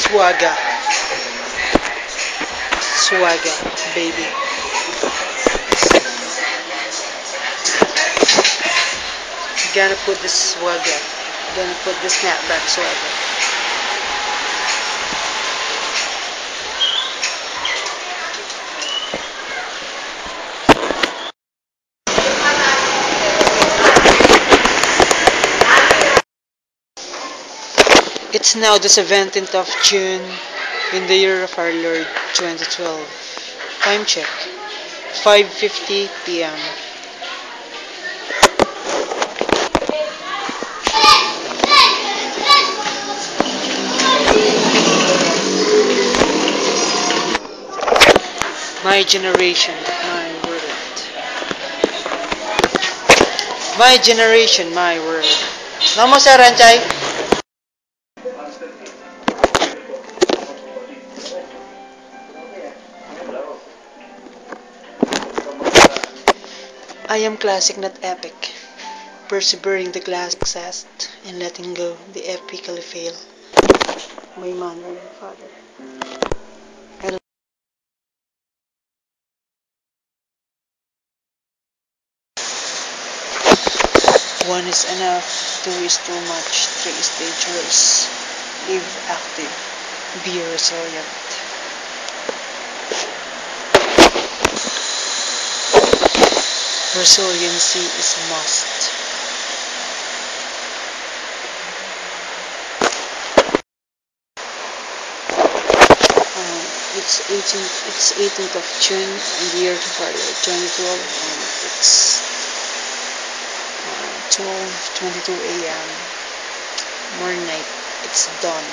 Swagga. Swagga, baby. Gonna put this swagga. Gonna put the snapback swagga. It's now the 17th of June in the year of our Lord 2012. Time check, 5:50 p.m. My generation, my world. My generation, my world. Namo sa Ranchay. I am classic, not epic. Persevering the glass success and letting go the epically fail. My mother and father. One is enough, two is too much, three is dangerous. Live active, be resilient. Resiliency is a must. It's 18th of June in the year of our Lord 2012, and it's 12:22 a.m. more night. It's dawn.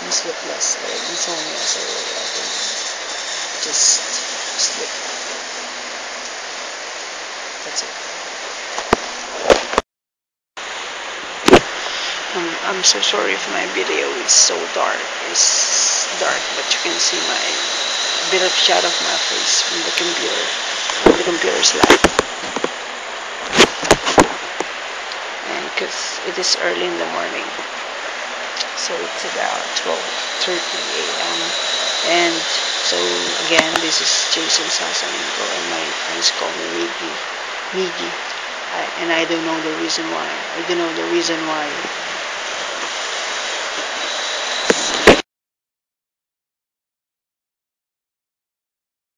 I'm sleepless, like insomnia, so I can just sleep. That's it. I'm so sorry if my video is so dark. It's dark, but you can see my bit of shadow of my face from the computer. The computer's light. And because it is early in the morning, so it's about 12:30 a.m. And so again, this is Jason Sasalenko, and my friends call me Miggy. And I don't know the reason why. I don't know the reason why